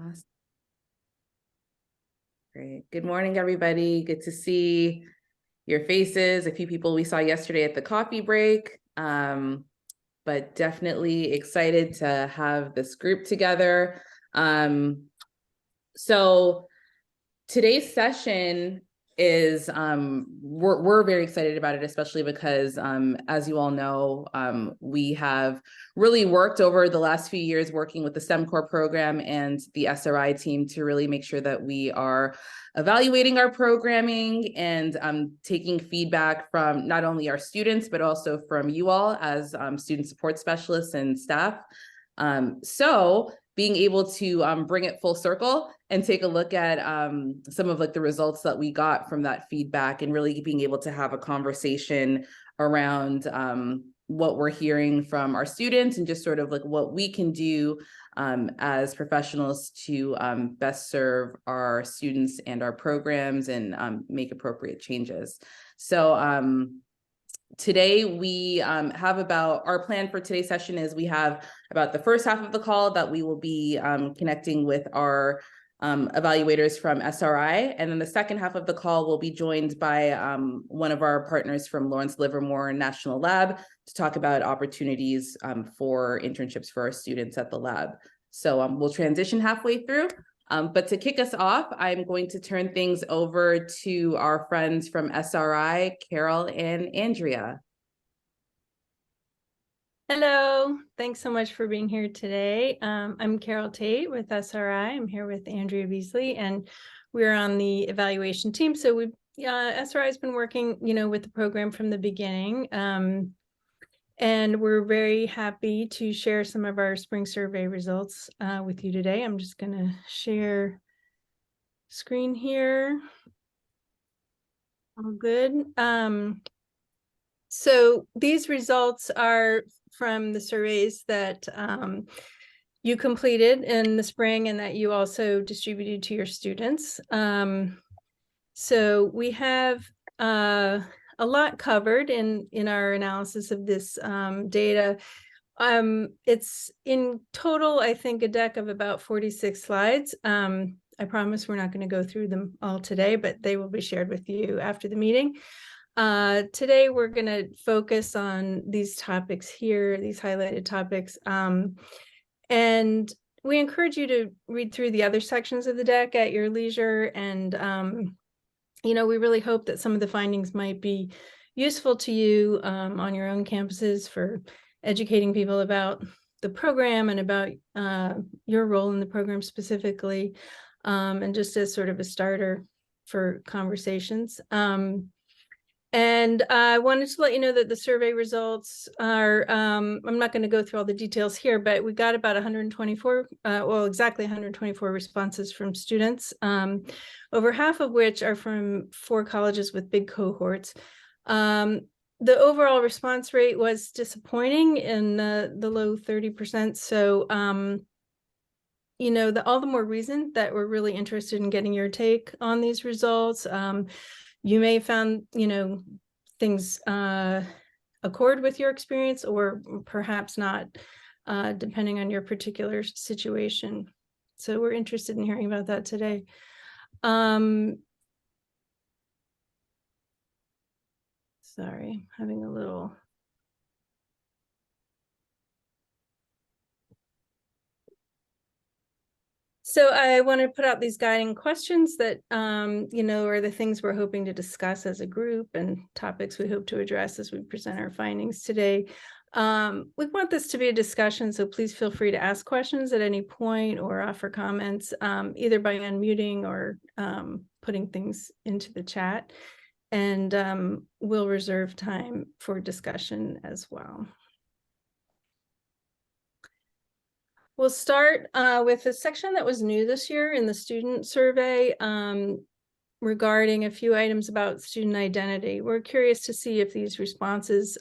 Awesome. Great. Good morning, everybody. Good to see your faces. A few people we saw yesterday at the coffee break, but definitely excited to have this group together. So today's session is we're very excited about it, especially because as you all know, we have really worked over the last few years working with the STEM Core program and the SRI team to really make sure that we are evaluating our programming and taking feedback from not only our students, but also from you all as student support specialists and staff. So being able to bring it full circle and take a look at some of like the results that we got from that feedback, and really being able to have a conversation around what we're hearing from our students and just sort of like what we can do as professionals to best serve our students and our programs and make appropriate changes. So today we have about, our plan for today's session is we have about the first half of the call that we will be connecting with our evaluators from SRI. And then the second half of the call will be joined by one of our partners from Lawrence Livermore National Lab to talk about opportunities for internships for our students at the lab. So we'll transition halfway through. But to kick us off, I'm going to turn things over to our friends from SRI, Carol and Andrea. Hello, thanks so much for being here today. I'm Carol Tate with SRI. I'm here with Andrea Beasley, and we're on the evaluation team. So SRI has been working, with the program from the beginning. And we're very happy to share some of our spring survey results with you today. I'm just going to share screen here. All good. So these results are from the surveys that you completed in the spring and that you also distributed to your students. So we have a lot covered in our analysis of this data. It's in total, I think, a deck of about 46 slides. I promise we're not going to go through them all today, but they will be shared with you after the meeting. Today, we're going to focus on these topics here, these highlighted topics. And we encourage you to read through the other sections of the deck at your leisure. And, we really hope that some of the findings might be useful to you on your own campuses for educating people about the program and about your role in the program specifically, and just as sort of a starter for conversations. And I wanted to let you know that the survey results are, I'm not going to go through all the details here, but we got about 124, exactly 124 responses from students, over half of which are from 4 colleges with big cohorts. The overall response rate was disappointing in the low 30%. So, all the more reason that we're really interested in getting your take on these results. You may have found, things accord with your experience or perhaps not, depending on your particular situation. So we're interested in hearing about that today. Sorry, having a little... So I want to put out these guiding questions that, are the things we're hoping to discuss as a group and topics we hope to address as we present our findings today. We want this to be a discussion, so please feel free to ask questions at any point or offer comments, either by unmuting or putting things into the chat. And we'll reserve time for discussion as well. We'll start with a section that was new this year in the student survey regarding a few items about student identity. We're curious to see if these responses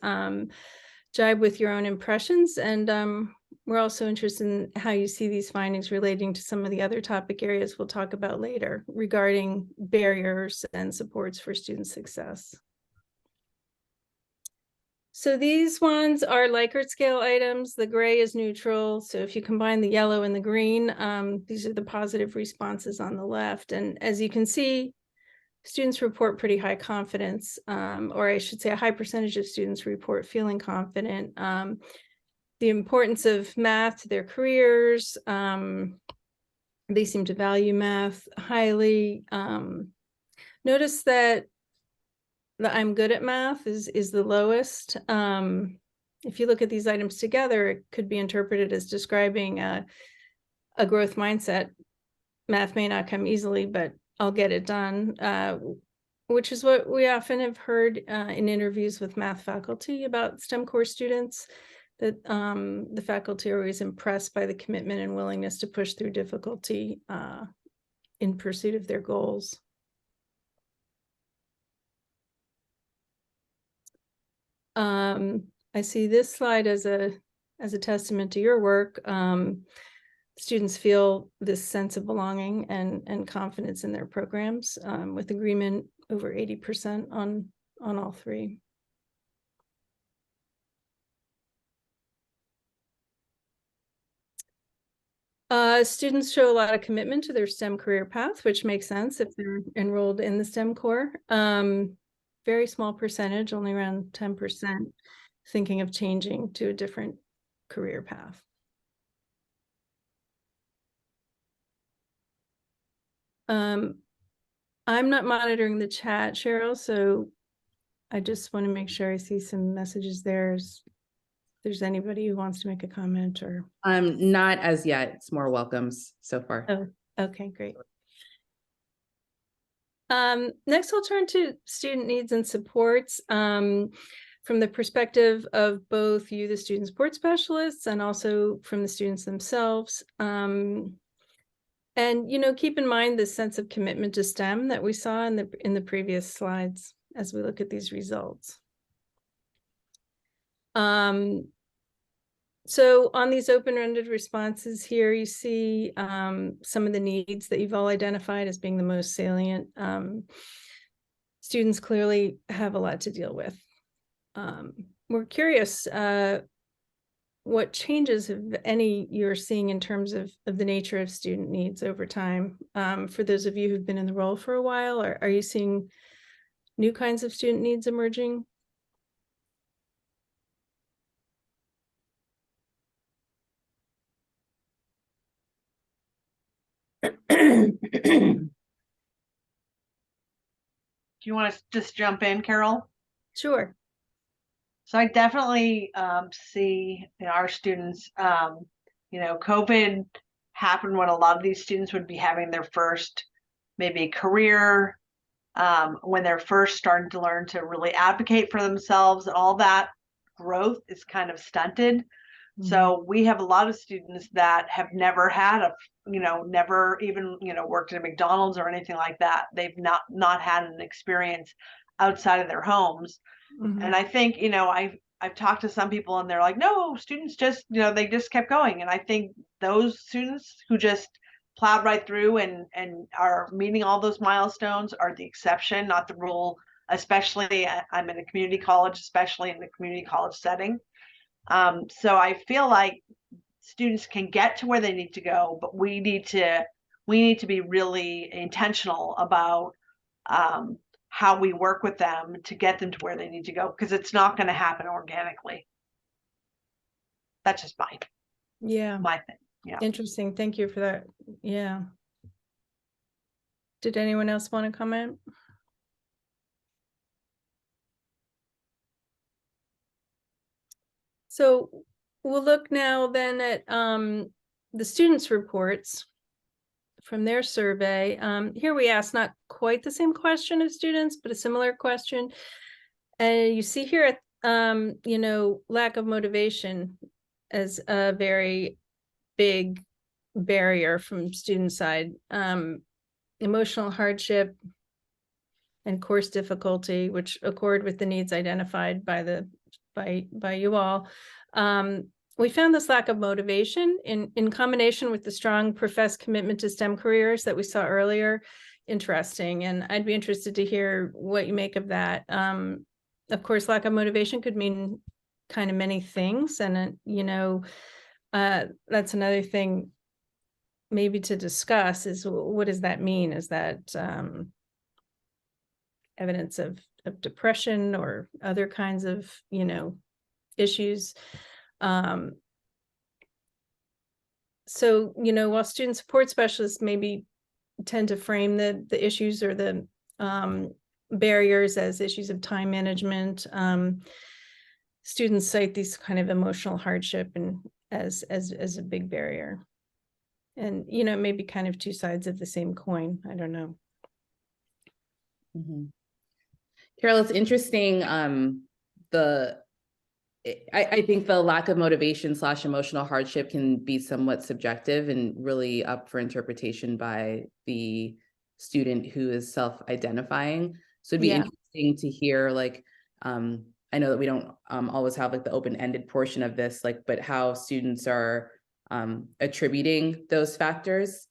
jibe with your own impressions, and we're also interested in how you see these findings relating to some of the other topic areas we'll talk about later regarding barriers and supports for student success. So these ones are Likert scale items. The gray is neutral. So if you combine the yellow and the green, these are the positive responses on the left. And as you can see, students report pretty high confidence, or I should say a high percentage of students report feeling confident. The importance of math to their careers. They seem to value math highly. Notice that the I'm good at math is the lowest. If you look at these items together, it could be interpreted as describing a growth mindset. Math may not come easily, but I'll get it done, which is what we often have heard in interviews with math faculty about STEM core students, that the faculty are always impressed by the commitment and willingness to push through difficulty in pursuit of their goals. I see this slide as a testament to your work. Students feel this sense of belonging and confidence in their programs, with agreement over 80% on all three. Students show a lot of commitment to their STEM career path, which makes sense if they're enrolled in the STEM core. Very small percentage, only around 10%, thinking of changing to a different career path. I'm not monitoring the chat, Cheryl, so I just want to make sure I see some messages there. If there's anybody who wants to make a comment or... Not as yet. It's more welcomes so far. Oh, okay, great. Next, I'll turn to student needs and supports from the perspective of both you, the student support specialists, and also from the students themselves. And, you know, keep in mind the sense of commitment to STEM that we saw in the previous slides as we look at these results. So on these open-ended responses here, you see some of the needs that you've all identified as being the most salient. Students clearly have a lot to deal with. We're curious what changes, if any, you're seeing in terms of the nature of student needs over time. For those of you who've been in the role for a while, are you seeing new kinds of student needs emerging? Do you want to just jump in, Carol? Sure. So I definitely see in our students, you know, COVID happened when a lot of these students would be having their first maybe career, when they're first starting to learn to really advocate for themselves, and all that growth is kind of stunted. So we have a lot of students that have never had a, you know, never even, you know, worked at a McDonald's or anything like that. They've not had an experience outside of their homes. And I think, you know, I've talked to some people and they're like, no, students just, you know, they just kept going. And I think those students who just plowed right through and are meeting all those milestones are the exception, not the rule, especially I'm in a community college, especially in the community college setting. So I feel like students can get to where they need to go, but we need to be really intentional about how we work with them to get them to where they need to go, because it's not going to happen organically. That's just my thing. Yeah. Interesting. Thank you for that. Yeah. Did anyone else want to comment? So we'll look now then at the students' reports from their survey. Here we asked not quite the same question of students, but a similar question. And you see here, you know, lack of motivation as a very big barrier from student side. Emotional hardship and course difficulty, which accord with the needs identified by you all. We found this lack of motivation in combination with the strong professed commitment to STEM careers that we saw earlier interesting. And I'd be interested to hear what you make of that. of course, lack of motivation could mean kind of many things. And, that's another thing maybe to discuss is what does that mean? Is that evidence of depression or other kinds of, issues? So, while student support specialists maybe tend to frame the issues or the barriers as issues of time management, students cite these kind of emotional hardship and as a big barrier. And, maybe kind of two sides of the same coin. I don't know. Mm-hmm. Carol, it's interesting. I think the lack of motivation / emotional hardship can be somewhat subjective and really up for interpretation by the student who is self-identifying. So it'd be interesting to hear, like, I know that we don't always have like the open-ended portion of this, like, but how students are attributing those factors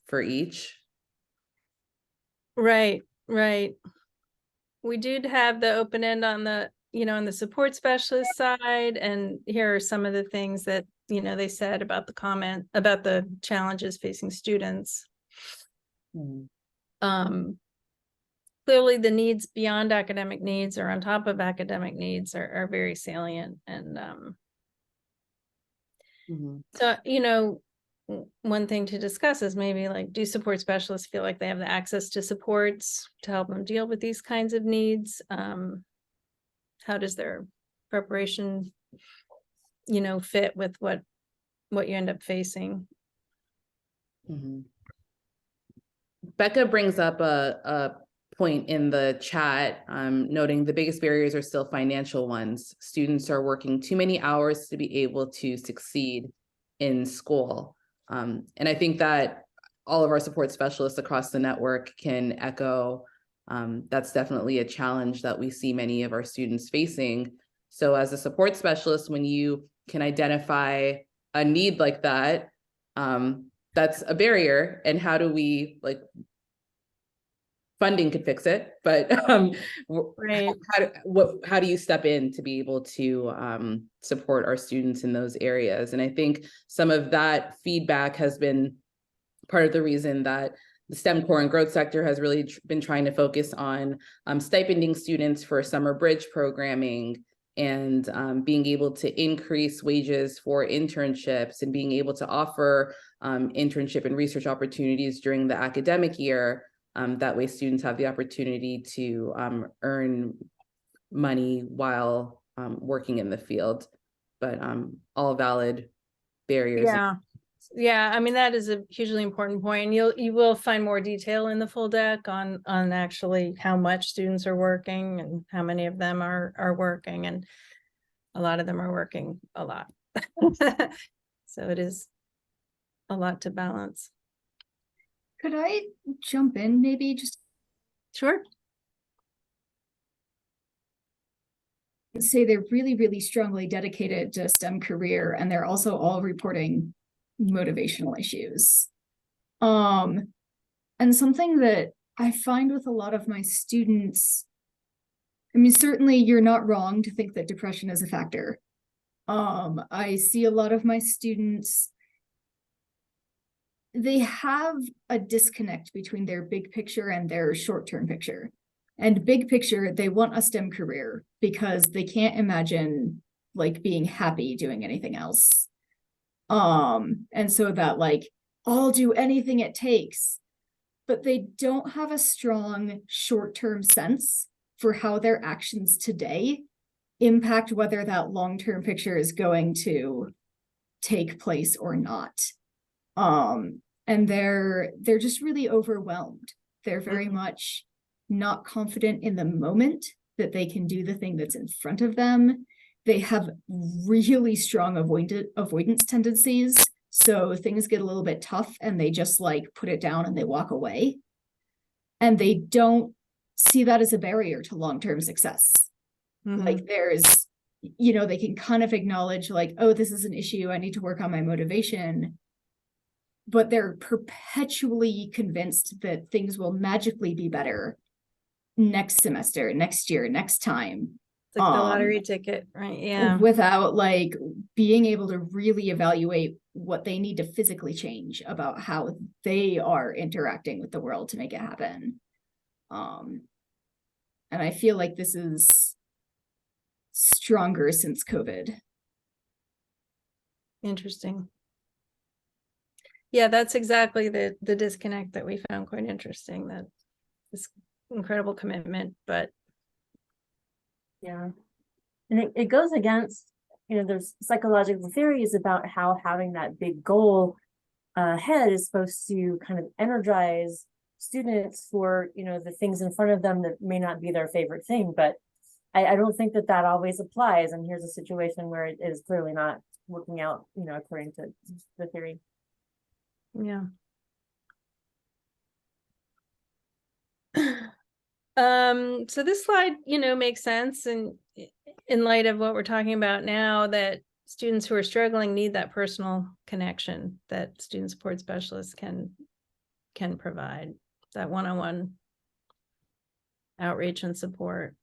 for each. Right. We did have the open end on the, on the support specialist side, and here are some of the things that, they said about the challenges facing students. Clearly the needs beyond academic needs or on top of academic needs are very salient. And so, one thing to discuss is maybe like, do support specialists feel like they have the access to supports to help them deal with these kinds of needs? How does their preparation, fit with what you end up facing? Becca brings up a point in the chat, noting the biggest barriers are still financial ones. Students are working too many hours to be able to succeed in school. And I think that all of our support specialists across the network can echo that's definitely a challenge that we see many of our students facing. So as a support specialist, when you can identify a need like that, that's a barrier. And how do we, like, funding could fix it, but Right. how do you step in to be able to support our students in those areas? And I think some of that feedback has been part of the reason that the STEM core and growth sector has really been trying to focus on stipending students for summer bridge programming and being able to increase wages for internships and being able to offer internship and research opportunities during the academic year. That way students have the opportunity to earn money while working in the field, but all valid barriers. Yeah, I mean, that is a hugely important point. And you will find more detail in the full deck on actually how much students are working and how many of them are working, and a lot of them are working a lot. So it is a lot to balance. Could I jump in maybe just? Sure. Say they're really, really strongly dedicated to STEM career, and they're also all reporting motivational issues. And something that I find with a lot of my students, I mean, certainly you're not wrong to think that depression is a factor. I see a lot of my students, they have a disconnect between their big picture and their short-term picture. And big picture, they want a STEM career because they can't imagine like being happy doing anything else. And so that, like, I'll do anything it takes, but they don't have a strong short-term sense for how their actions today impact whether that long-term picture is going to take place or not. And they're just really overwhelmed. They're very much not confident in the moment that they can do the thing that's in front of them. They have really strong avoidance tendencies. So things get a little bit tough and they just like put it down and they walk away. And they don't see that as a barrier to long-term success. Like there's, they can kind of acknowledge like, oh, this is an issue. I need to work on my motivation. But they're perpetually convinced that things will magically be better next semester, next year, next time. It's like the lottery ticket, right? Yeah. Without like being able to really evaluate what they need to physically change about how they are interacting with the world to make it happen. And I feel like this is stronger since COVID. Interesting. Yeah, that's exactly the disconnect that we found quite interesting, that this incredible commitment, but yeah. And it goes against, there's psychological theories about how having that big goal ahead is supposed to kind of energize students for, the things in front of them that may not be their favorite thing. But I don't think that always applies. And here's a situation where it is clearly not working out, according to the theory. yeah. So this slide, makes sense, and in light of what we're talking about now, that students who are struggling need that personal connection that student support specialists can provide, that one-on-one outreach and support.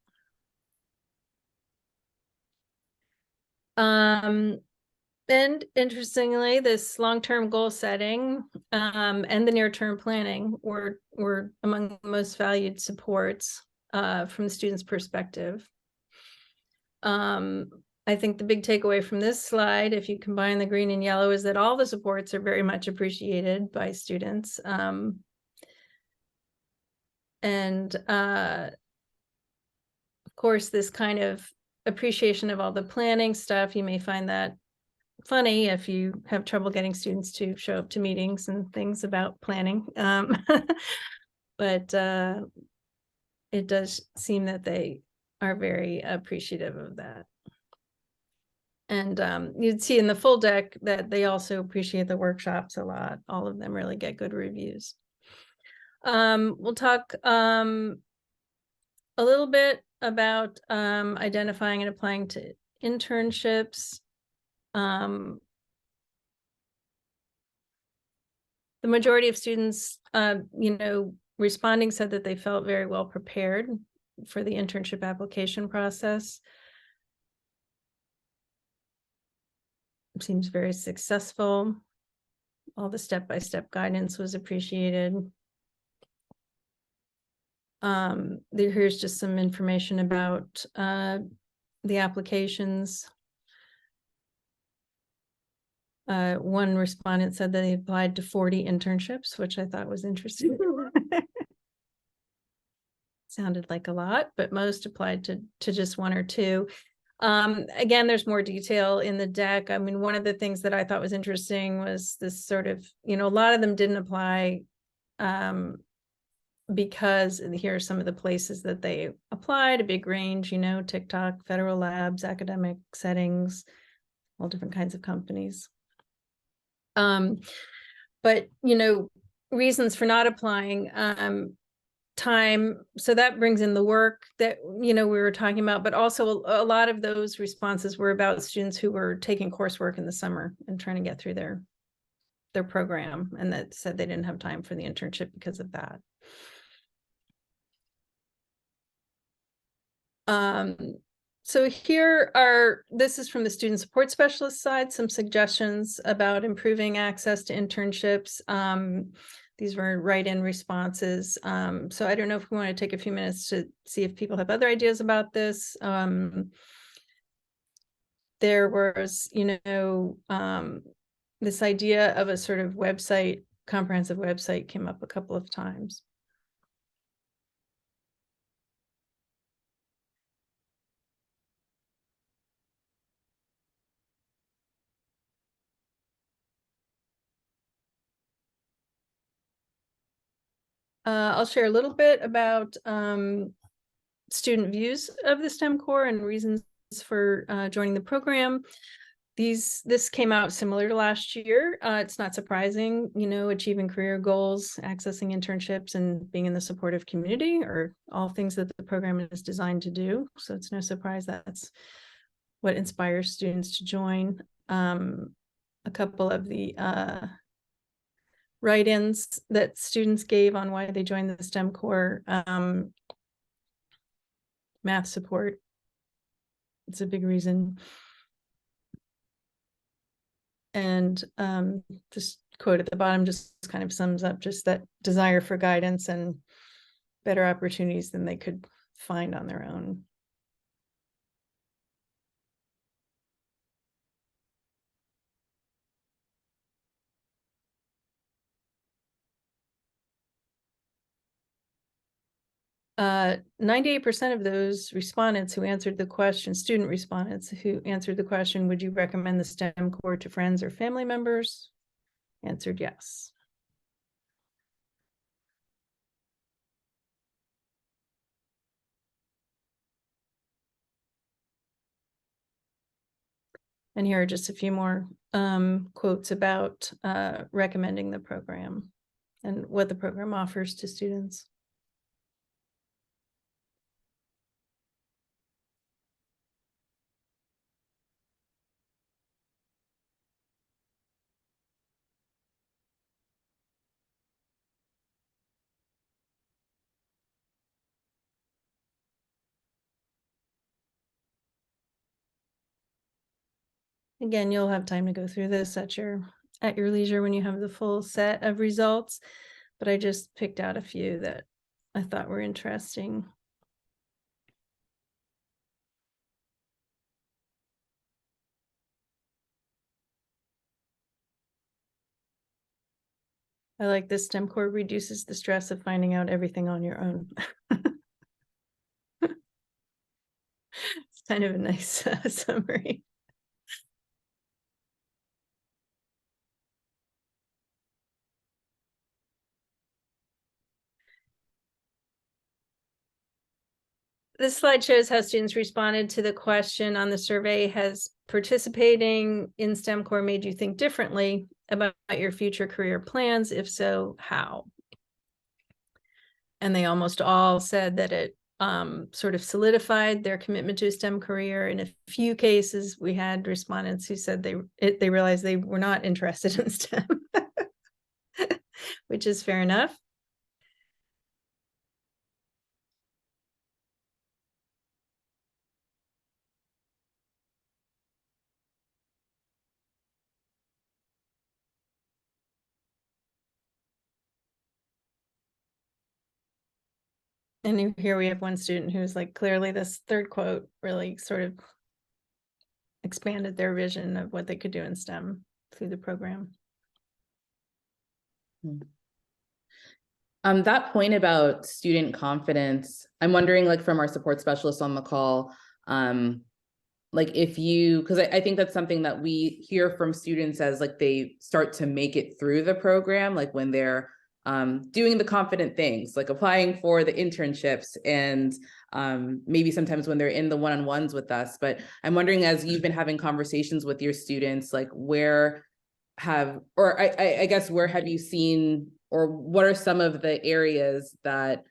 And interestingly, this long-term goal setting and the near-term planning were among the most valued supports from the student's perspective. I think the big takeaway from this slide, if you combine the green and yellow, is that all the supports are very much appreciated by students. And of course, this kind of appreciation of all the planning stuff, you may find that funny if you have trouble getting students to show up to meetings and things about planning. But it does seem that they are very appreciative of that. And you'd see in the full deck that they also appreciate the workshops a lot. All of them really get good reviews. We'll talk a little bit about identifying and applying to internships. The majority of students, responding said that they felt very well prepared for the internship application process. It seems very successful. All the step-by-step guidance was appreciated. Here's just some information about the applications. One respondent said that they applied to 40 internships, which I thought was interesting. Sounded like a lot, but most applied to just one or two. Again, there's more detail in the deck. I mean, one of the things that I thought was interesting was this sort of, a lot of them didn't apply because here are some of the places that they applied, a big range, TikTok, federal labs, academic settings, all different kinds of companies. But, reasons for not applying, time. So that brings in the work that, we were talking about, but also a lot of those responses were about students who were taking coursework in the summer and trying to get through their program, and that said they didn't have time for the internship because of that. So this is from the student support specialist side, some suggestions about improving access to internships. These were write-in responses. So I don't know if we want to take a few minutes to see if people have other ideas about this. There was, this idea of a sort of website, comprehensive website came up a couple of times. I'll share a little bit about student views of the STEM core and reasons for joining the program. This came out similar to last year. It's not surprising, achieving career goals, accessing internships, and being in the supportive community are all things that the program is designed to do. So it's no surprise that's what inspires students to join. A couple of the write-ins that students gave on why they joined the STEM core math support. It's a big reason. And this quote at the bottom just kind of sums up just that desire for guidance and better opportunities than they could find on their own. Uh, 98% of those respondents who answered the question, student respondents who answered the question, would you recommend the STEM core to friends or family members? Answered yes. And here are just a few more quotes about recommending the program and what the program offers to students. Again, you'll have time to go through this at your leisure when you have the full set of results, but I just picked out a few that I thought were interesting. I like this STEM core reduces the stress of finding out everything on your own. It's kind of a nice summary. This slide shows how students responded to the question on the survey. Has participating in STEM core made you think differently about your future career plans? If so, how? And they almost all said that it sort of solidified their commitment to a STEM career. In a few cases, we had respondents who said they realized they were not interested in STEM, which is fair enough. And here we have one student who's like, clearly this third quote really sort of expanded their vision of what they could do in STEM through the program. That point about student confidence, I'm wondering, like, from our support specialists on the call, like if you, because I think that's something that we hear from students as like they start to make it through the program, like when they're doing the confident things, like applying for the internships and maybe sometimes when they're in the one-on-ones with us. But I'm wondering, as you've been having conversations with your students, like where have, or I guess, where have you seen, or what are some of the areas that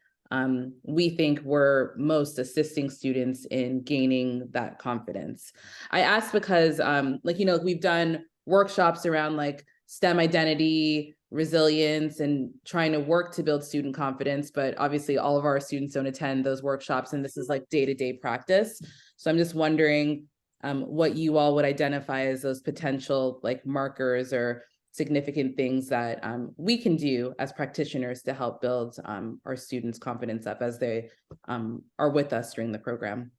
we think were most assisting students in gaining that confidence? I asked because like, you know, we've done workshops around like STEM identity, resilience, and trying to work to build student confidence, but obviously all of our students don't attend those workshops, and this is like day-to-day practice. So I'm just wondering what you all would identify as those potential like markers or significant things that we can do as practitioners to help build our students' confidence up as they are with us during the program.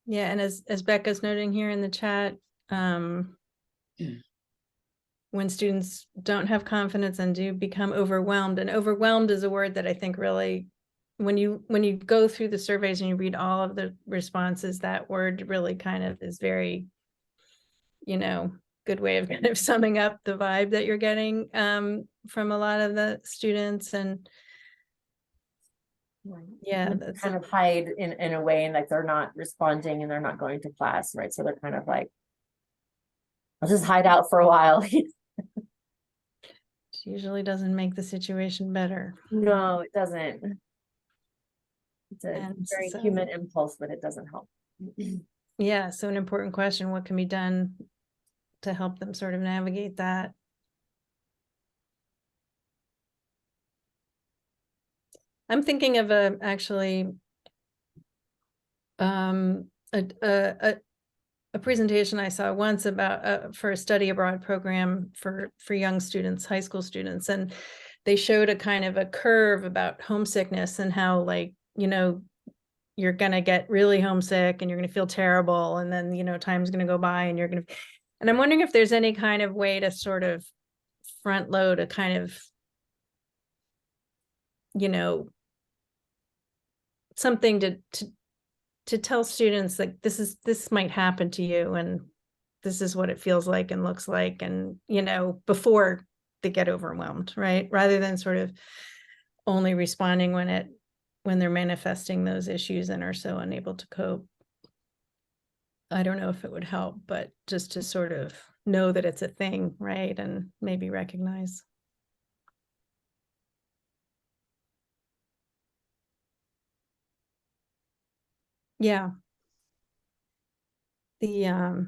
Yeah, and as Becca's noting here in the chat, when students don't have confidence and do become overwhelmed, and overwhelmed is a word that I think really, when you go through the surveys and you read all of the responses, that word really kind of is very, you know, good way of kind of summing up the vibe that you're getting from a lot of the students. And yeah, that's kind of hide in a way, and like they're not responding and they're not going to class, right? So they're kind of like, I'll just hide out for a while. usually doesn't make the situation better. No, it doesn't. It's a And very so, human impulse, but it doesn't help. yeah, so an important question, what can be done to help them sort of navigate that? I'm thinking of actually a presentation I saw once about for a study abroad program for young students, high school students, and they showed a kind of a curve about homesickness and how, like, you know, you're gonna get really homesick and you're gonna feel terrible, and then, you know, time's gonna go by and you're gonna, and I'm wondering if there's any kind of way to sort of front load a kind of, you know, something to tell students like this might happen to you and this is what it feels like and looks like, and, you know, before they get overwhelmed, right? Rather than sort of only responding when they're manifesting those issues and are so unable to cope. I don't know if it would help, but just to sort of know that it's a thing, right? And maybe recognize. Yeah. The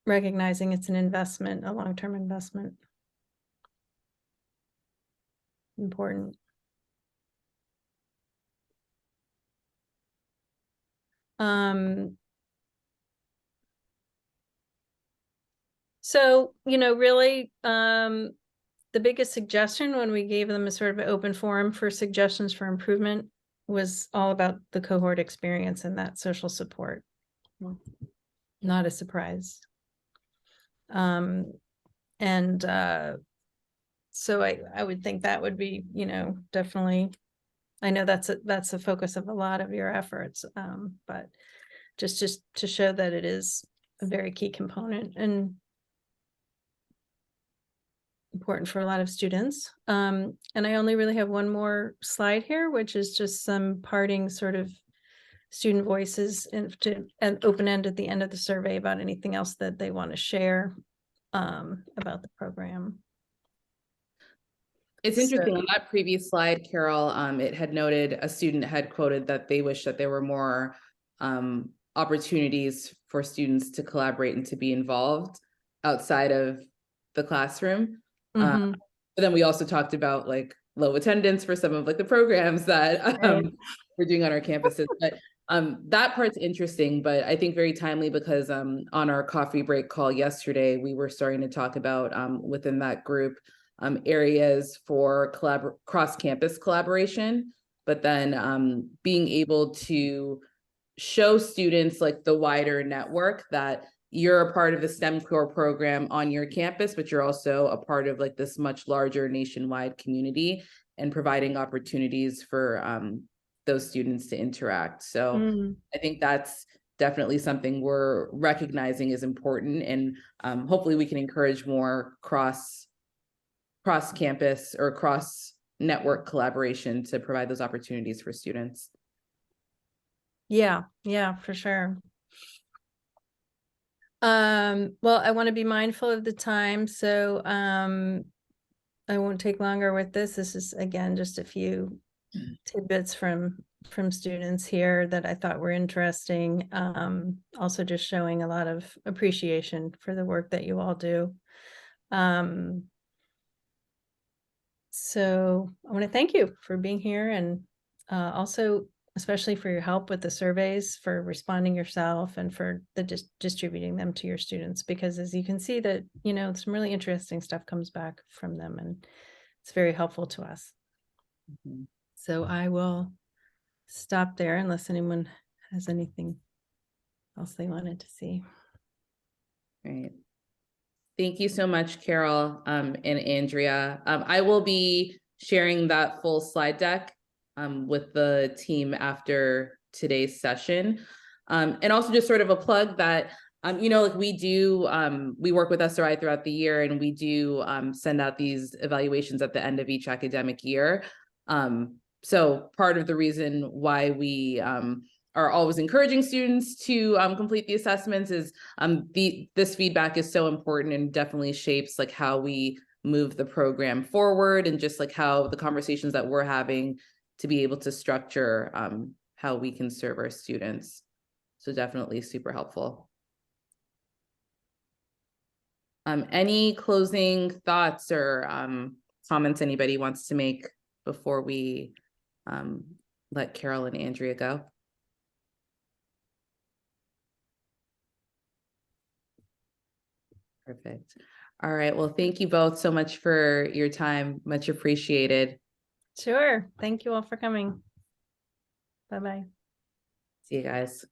recognizing it's an investment, a long-term investment. Important. So, you know, really, the biggest suggestion when we gave them a sort of an open forum for suggestions for improvement was all about the cohort experience and that social support. Not a surprise. So I would think that would be, you know, definitely, I know that's a focus of a lot of your efforts, but just to show that it is a very key component and important for a lot of students. And I only really have one more slide here, which is just some parting sort of student voices and open-end at the end of the survey about anything else that they want to share about the program. It's interesting, on that previous slide, Carol, it had noted a student had quoted that they wish that there were more opportunities for students to collaborate and to be involved outside of the classroom. But then we also talked about like low attendance for some of like the programs that we're doing on our campuses. But that part's interesting, but I think very timely because on our coffee break call yesterday, we were starting to talk about within that group areas for cross-campus collaboration, but then being able to show students like the wider network that you're a part of the STEM core program on your campus, but you're also a part of like this much larger nationwide community and providing opportunities for those students to interact. So I think that's definitely something we're recognizing is important, and hopefully we can encourage more cross-campus or cross-network collaboration to provide those opportunities for students. Yeah, for sure. Well, I want to be mindful of the time, so I won't take longer with this. This is, again, just a few tidbits from students here that I thought were interesting. Also just showing a lot of appreciation for the work that you all do. So I want to thank you for being here, and also especially for your help with the surveys, for responding yourself, and for the distributing them to your students, because as you can see that, you know, some really interesting stuff comes back from them and it's very helpful to us. So I will stop there unless anyone has anything else they wanted to see. Great. Thank you so much, Carol and Andrea. I will be sharing that full slide deck with the team after today's session. And also just sort of a plug that, you know, like we work with SRI throughout the year, and we do send out these evaluations at the end of each academic year. So part of the reason why we are always encouraging students to complete the assessments is this feedback is so important and definitely shapes like how we move the program forward, and just like how the conversations that we're having to be able to structure how we can serve our students. So definitely super helpful. Any closing thoughts or comments anybody wants to make before we let Carol and Andrea go. Perfect. All right. Well, thank you both so much for your time. Much appreciated. Sure. Thank you all for coming. Bye-bye. See you guys.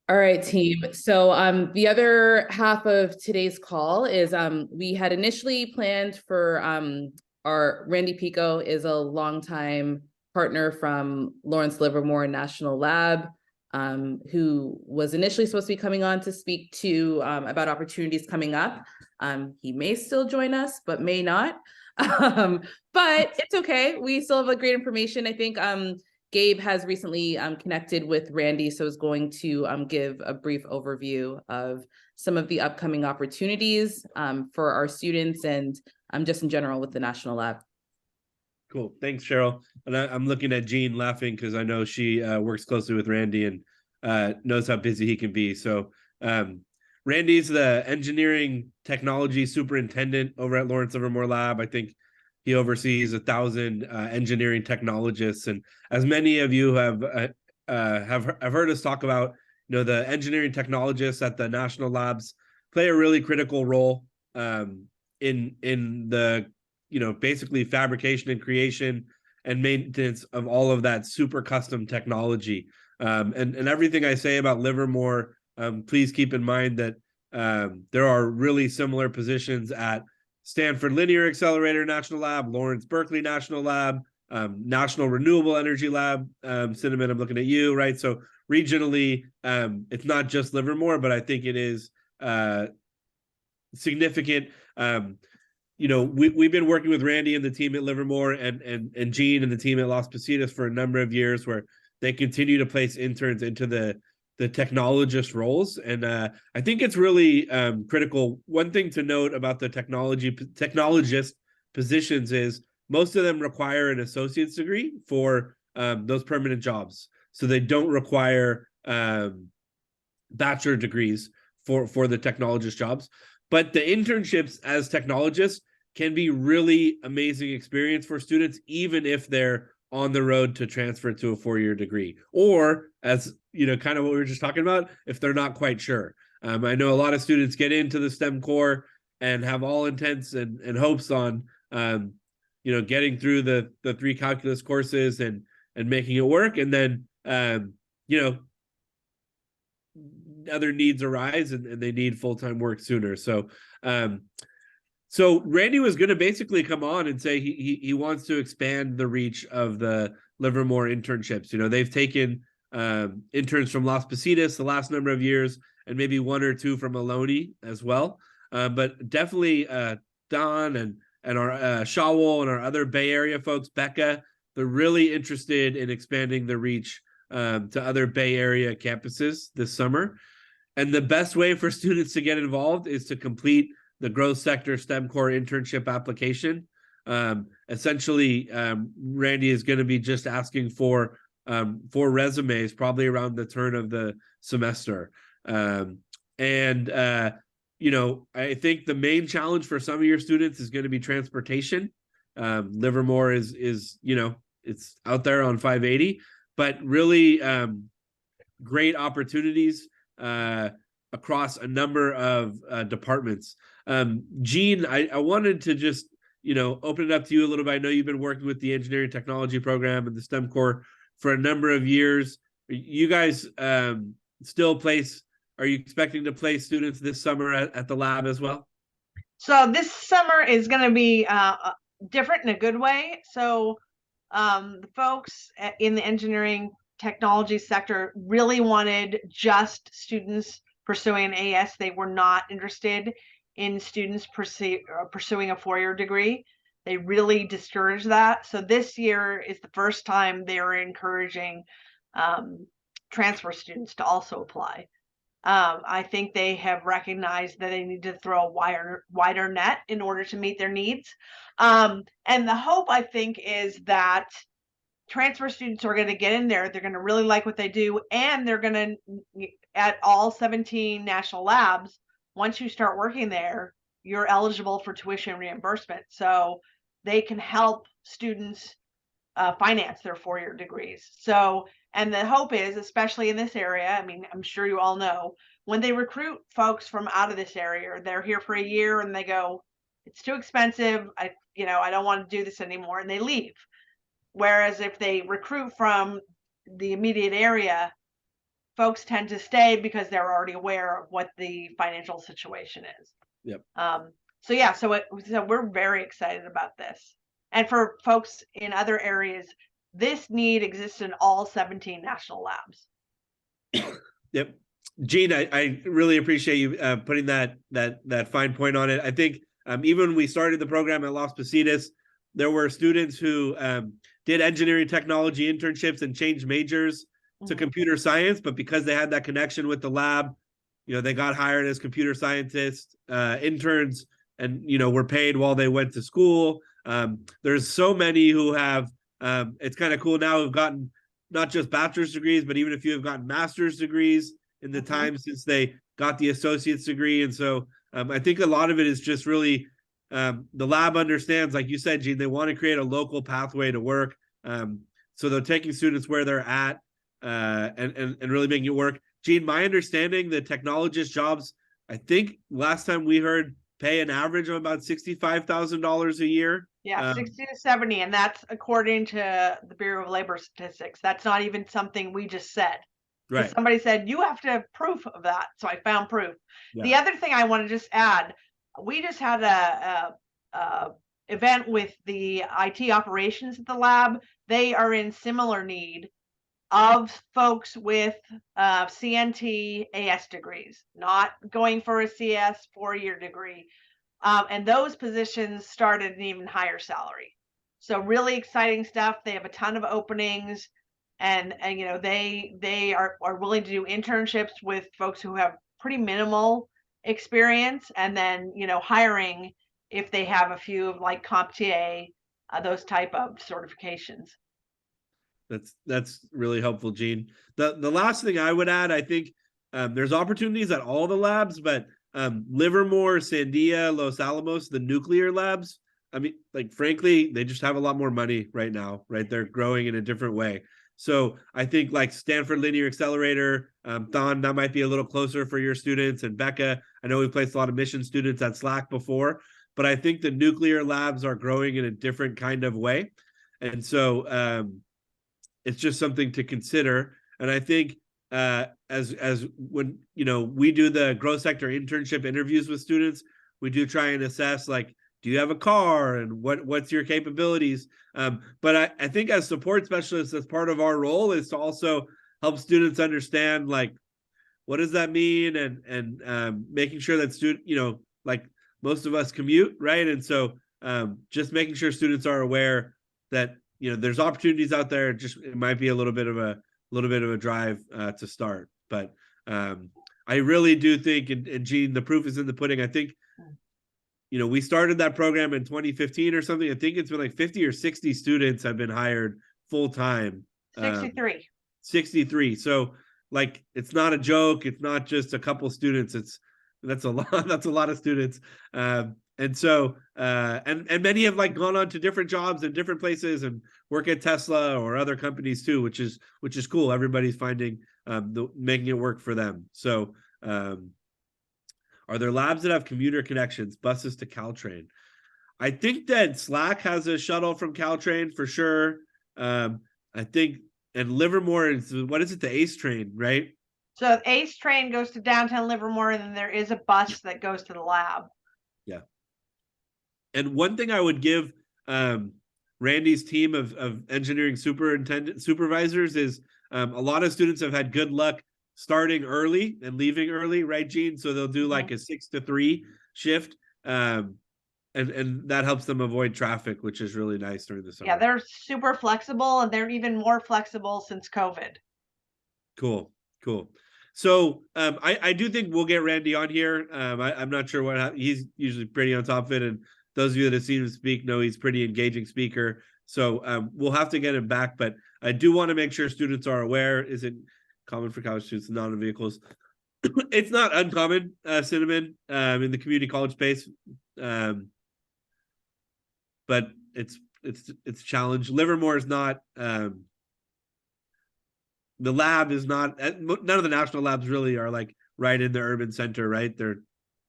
All right, team. So the other half of today's call is we had initially planned for our Randy Pico is a longtime partner from Lawrence Livermore National Lab, who was initially supposed to be coming on to speak to about opportunities coming up. He may still join us, but may not. But it's okay. We still have great information. I think Gabe has recently connected with Randy, so is going to give a brief overview of some of the upcoming opportunities for our students and just in general with the National Lab. Cool. Thanks, Cheryl. And I'm looking at Jean laughing because I know she works closely with Randy and knows how busy he can be. So Randy's the engineering technology superintendent over at Lawrence Livermore Lab. I think he oversees 1,000 engineering technologists, and as many of you have heard us talk about, the engineering technologists at the national labs play a really critical role in the basically fabrication and creation and maintenance of all of that super custom technology. And everything I say about Livermore, please keep in mind that there are really similar positions at Stanford Linear Accelerator National Lab, Lawrence Berkeley National Lab, National Renewable Energy Lab. Cinnamon, I'm looking at you, right? So regionally, it's not just Livermore, but I think it is significant. We've been working with Randy and the team at Livermore and Jean and the team at Las Positas for a number of years, where they continue to place interns into the technologist roles. And I think it's really critical. One thing to note about the technologist positions is most of them require an associate's degree for those permanent jobs. So they don't require bachelor degrees for the technologist jobs. But the internships as technologists can be really amazing experience for students, even if they're on the road to transfer to a 4-year degree, or as kind of what we were just talking about, if they're not quite sure. I know a lot of students get into the STEM core and have all intents and hopes on getting through the 3 calculus courses and making it work, and then other needs arise and they need full-time work sooner. So Randy was going to basically come on and say he wants to expand the reach of the Livermore internships. They've taken interns from Las Positas the last number of years, and maybe 1 or 2 from Ohlone as well. But definitely Don and our Shawol and our other Bay Area folks, Becca, they're really interested in expanding the reach to other Bay Area campuses this summer. And the best way for students to get involved is to complete the growth sector STEM core internship application. Essentially, Randy is going to be just asking for resumes probably around the turn of the semester. I think the main challenge for some of your students is going to be transportation. Livermore is it's out there on 580, but really great opportunities across a number of departments. Jean, I wanted to just, open it up to you a little bit. I know you've been working with the engineering technology program and the STEM core for a number of years. You guys are you expecting to place students this summer at the lab as well? So this summer is going to be different in a good way. So the folks in the engineering technology sector really wanted just students pursuing an AS. They were not interested in students pursuing a 4-year degree. They really discouraged that. So this year is the first time they are encouraging transfer students to also apply. I think they have recognized that they need to throw a wider net in order to meet their needs. And the hope, I think, is that transfer students are going to get in there. They're going to really like what they do. And they're going to, at all 17 national labs, once you start working there, you're eligible for tuition reimbursement. So they can help students finance their 4-year degrees. So, and the hope is, especially in this area, I mean, I'm sure you all know, when they recruit folks from out of this area, they're here for a year and they go, it's too expensive. I don't want to do this anymore, and they leave. Whereas if they recruit from the immediate area, folks tend to stay because they're already aware of what the financial situation is. Yep. So we're very excited about this. And for folks in other areas, this need exists in all 17 national labs. Yep. Gene, I really appreciate you putting that fine point on it. I think even when we started the program at Las Positas, there were students who did engineering technology internships and changed majors to computer science, but because they had that connection with the lab, they got hired as computer scientists, interns, and were paid while they went to school. There's so many who have it's kind of cool now who've gotten not just bachelor's degrees, but even a few have gotten master's degrees in the time since they got the associate's degree. And so I think a lot of it is just really the lab understands, like you said, Gene, they want to create a local pathway to work. So they're taking students where they're at and really making it work. Gene, my understanding, the technologist jobs, I think last time we heard, pay an average of about $65,000 a year. Yeah, 60 to 70, and that's according to the Bureau of Labor Statistics. That's not even something we just said. Right. Somebody said, you have to have proof of that. So I found proof. Yeah. The other thing I want to just add, we just had a event with the IT operations at the lab. They are in similar need of folks with CNT AS degrees, not going for a CS 4-year degree. And those positions start at an even higher salary. So really exciting stuff. They have a ton of openings, and they are willing to do internships with folks who have pretty minimal experience, and then hiring if they have a few of like CompTIA, those type of certifications. That's really helpful, Gene. The last thing I would add, I think there's opportunities at all the labs, but Livermore, Sandia, Los Alamos, the nuclear labs, I mean, like, frankly, they just have a lot more money right now, right? They're growing in a different way. So I think like Stanford Linear Accelerator, Don, that might be a little closer for your students. And Becca, I know we've placed a lot of mission students at SLAC before, but I think the nuclear labs are growing in a different kind of way. And so it's just something to consider. And I think as when we do the growth sector internship interviews with students, we do try and assess, like, do you have a car and what's your capabilities? But I think as support specialists, as part of our role is to also help students understand, like, what does that mean, and making sure that like most of us commute, right? And so just making sure students are aware that there's opportunities out there. Just it might be a little bit of a drive to start, but I really do think, and Gene, the proof is in the pudding. I think we started that program in 2015 or something. I think it's been like 50 or 60 students have been hired full time. 63. 63. So, like, it's not a joke. It's not just a couple students. That's a lot. That's a lot of students. And so, and many have like gone on to different jobs in different places and work at Tesla or other companies too, which is cool. Everybody's finding making it work for them. So, are there labs that have commuter connections, buses to Caltrain? I think that SLAC has a shuttle from Caltrain for sure. I think, and Livermore is, what is it? The ACE train, right? So the ACE train goes to downtown Livermore, and then there is a bus that goes to the lab. Yeah. And one thing I would give Randy's team of engineering supervisors is a lot of students have had good luck starting early and leaving early, right, Gene? So they'll do like a 6 to 3 shift, and that helps them avoid traffic, which is really nice during the summer. Yeah, they're super flexible, and they're even more flexible since COVID. Cool. So I do think we'll get Randy on here. I'm not sure he's usually pretty on top of it, and those of you that have seen him speak know he's a pretty engaging speaker. So we'll have to get him back, but I do want to make sure students are aware. Is it common for college students not on vehicles? It's not uncommon, Cinnamon, in the community college space, but it's it's challenged. Livermore is not the lab is not, none of the national labs really are like right in the urban center, right? They're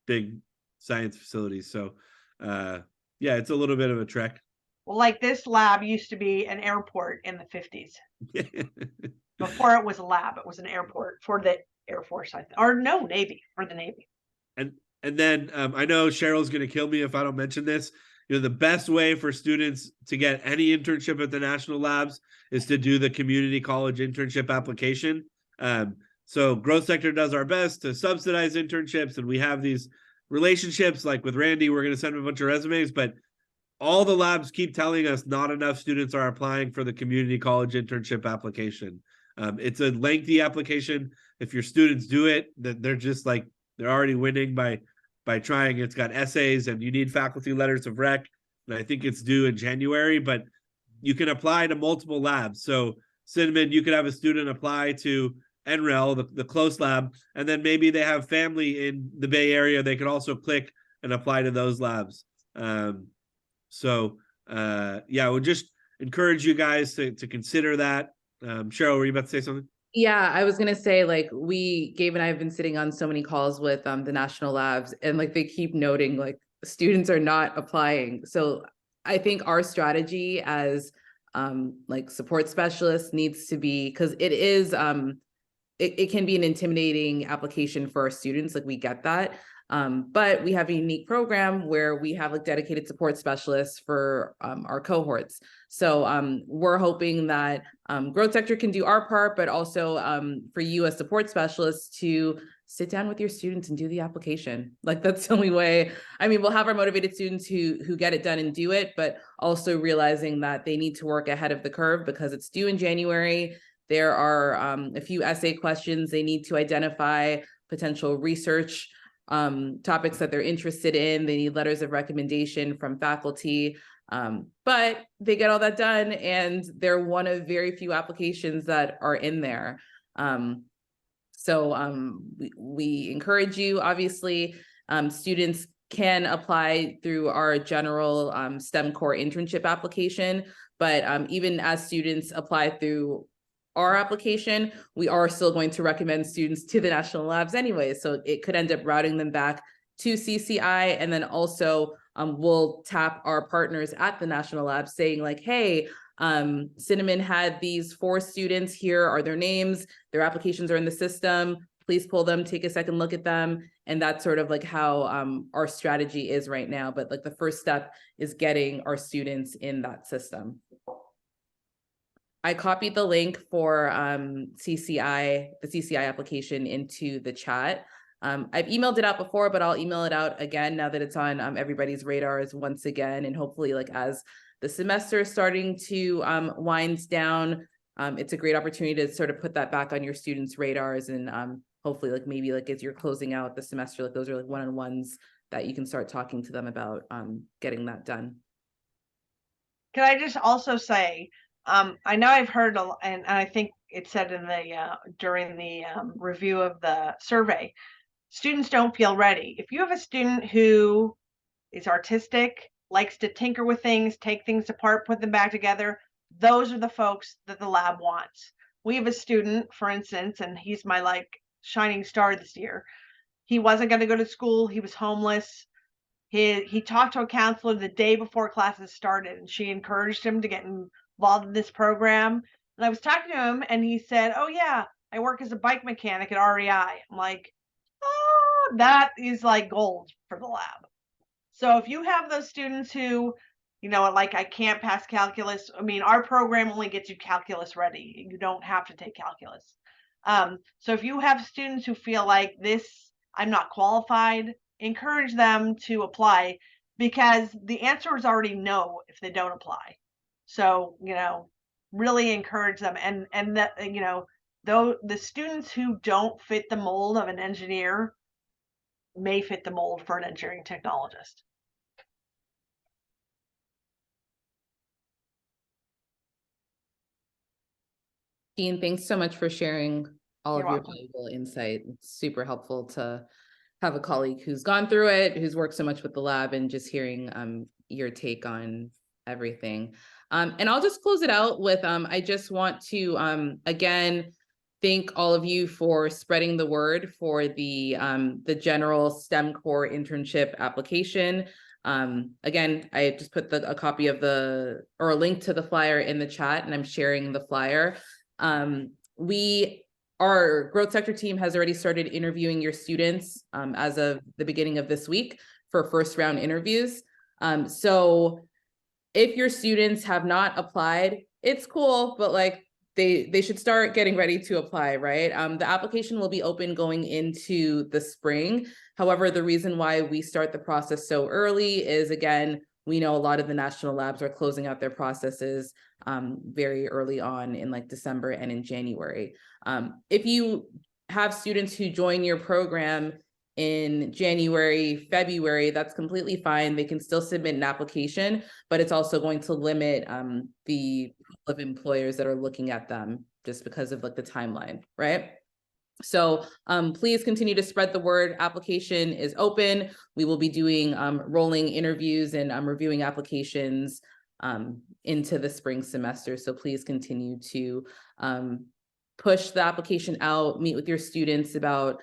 big science facilities. So yeah, it's a little bit of a trek. Well, like this lab used to be an airport in the 50s. Before it was a lab, it was an airport for the Air Force, I think, or no, Navy, for the Navy. And then I know Cheryl's going to kill me if I don't mention this. You know, the best way for students to get any internship at the national labs is to do the community college internship application. So growth sector does our best to subsidize internships, and we have these relationships. Like with Randy, we're going to send him a bunch of resumes, but all the labs keep telling us not enough students are applying for the community college internship application. It's a lengthy application. If your students do it, then they're just like, they're already winning by trying. It's got essays and you need faculty letters of rec. And I think it's due in January, but you can apply to multiple labs. So Cinnamon, you could have a student apply to NREL, the close lab, and then maybe they have family in the Bay Area. They could also click and apply to those labs. So yeah, I would just encourage you guys to consider that. Cheryl, were you about to say something? Yeah, I was gonna say, like, Gabe and I have been sitting on so many calls with the national labs, and like they keep noting like students are not applying. So I think our strategy as like support specialists needs to be, because it is it can be an intimidating application for our students, like we get that. But we have a unique program where we have like dedicated support specialists for our cohorts. So we're hoping that growth sector can do our part, but also for you as support specialists to sit down with your students and do the application. Like that's the only way. I mean, we'll have our motivated students who get it done and do it, but also realizing that they need to work ahead of the curve because it's due in January. There are a few essay questions. They need to identify potential research topics that they're interested in. They need letters of recommendation from faculty, but they get all that done and they're one of very few applications that are in there. So we encourage you, obviously, students can apply through our general STEM core internship application, but even as students apply through our application, we are still going to recommend students to the national labs anyway. So it could end up routing them back to CCI. And then also we'll tap our partners at the national labs saying like, hey, Cinnamon had these 4 students, here are their names, their applications are in the system, please pull them, take a second look at them. And that's sort of like how our strategy is right now. But like the first step is getting our students in that system. I copied the link for the CCI application into the chat. I've emailed it out before, but I'll email it out again now that it's on everybody's radars once again. And hopefully like as the semester is starting to wind down, it's a great opportunity to sort of put that back on your students' radars. And hopefully like maybe like as you're closing out the semester, like those are like one-on-ones that you can start talking to them about getting that done. Can I just also say, I know I've heard, and I think it said in the during the review of the survey, students don't feel ready. If you have a student who is artistic, likes to tinker with things, take things apart, put them back together, those are the folks that the lab wants. We have a student, for instance, and he's my like shining star this year. He wasn't going to go to school. He was homeless. He talked to a counselor the day before classes started, and she encouraged him to get involved in this program. And I was talking to him, and he said, "Oh yeah, I work as a bike mechanic at REI." I'm like, "Oh, that is like gold for the lab." So if you have those students who, you know, like I can't pass calculus. I mean, our program only gets you calculus ready. You don't have to take calculus. So if you have students who feel like this, I'm not qualified, encourage them to apply because the answer is already no if they don't apply. So, you know, really encourage them and that, you know, though the students who don't fit the mold of an engineer may fit the mold for an engineering technologist. Dean, thanks so much for sharing all You're of your welcome. valuable insight. It's super helpful to have a colleague who's gone through it, who's worked so much with the lab, and just hearing your take on everything. And I'll just close it out with, I just want to, again, thank all of you for spreading the word for the general STEM core internship application. Again, I just put a copy of or a link to the flyer in the chat, and I'm sharing the flyer. Our growth sector team has already started interviewing your students as of the beginning of this week for first round interviews. So if your students have not applied, it's cool, but like they should start getting ready to apply, right? The application will be open going into the spring. However, the reason why we start the process so early is, again, we know a lot of the national labs are closing out their processes very early on in like December and in January. If you have students who join your program in January, February, that's completely fine. They can still submit an application, but it's also going to limit the of employers that are looking at them just because of like the timeline, right? So please continue to spread the word. Application is open. We will be doing rolling interviews and reviewing applications into the spring semester. So please continue to push the application out, meet with your students about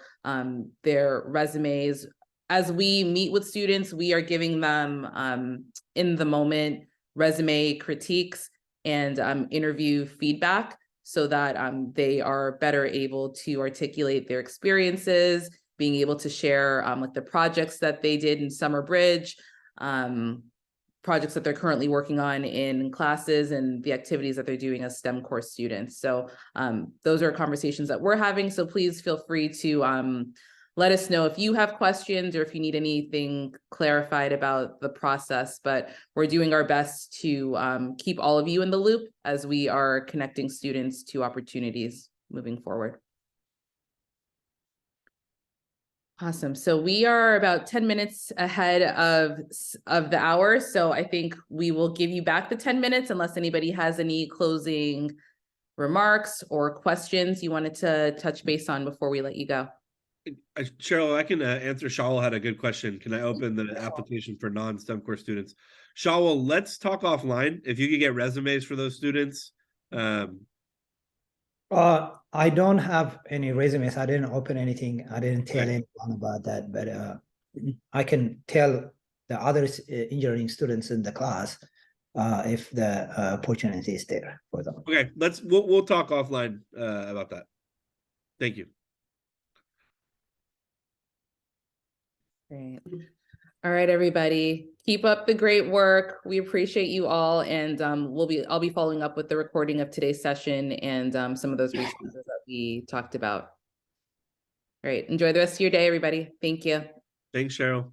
their resumes. As we meet with students, we are giving them in the moment resume critiques and interview feedback so that they are better able to articulate their experiences, being able to share like the projects that they did in Summer Bridge, projects that they're currently working on in classes, and the activities that they're doing as STEM course students. So those are conversations that we're having. So please feel free to let us know if you have questions or if you need anything clarified about the process, but we're doing our best to keep all of you in the loop as we are connecting students to opportunities moving forward. Awesome. So we are about 10 minutes ahead of the hour. So I think we will give you back the 10 minutes unless anybody has any closing remarks or questions you wanted to touch base on before we let you go. Cheryl, I can answer. Shaul had a good question. Can I open the application for non-STEM core students? Shaul, let's talk offline. If you could get resumes for those students. I don't have any resumes. I didn't open anything. I didn't tell anyone about that, but I can tell the other engineering students in the class if the opportunity is there for them. Okay, we'll talk offline about that. Thank you. Great. All right, everybody, keep up the great work. We appreciate you all, and I'll be following up with the recording of today's session and some of those resources that we talked about. All right, enjoy the rest of your day, everybody. Thank you. Thanks, Cheryl.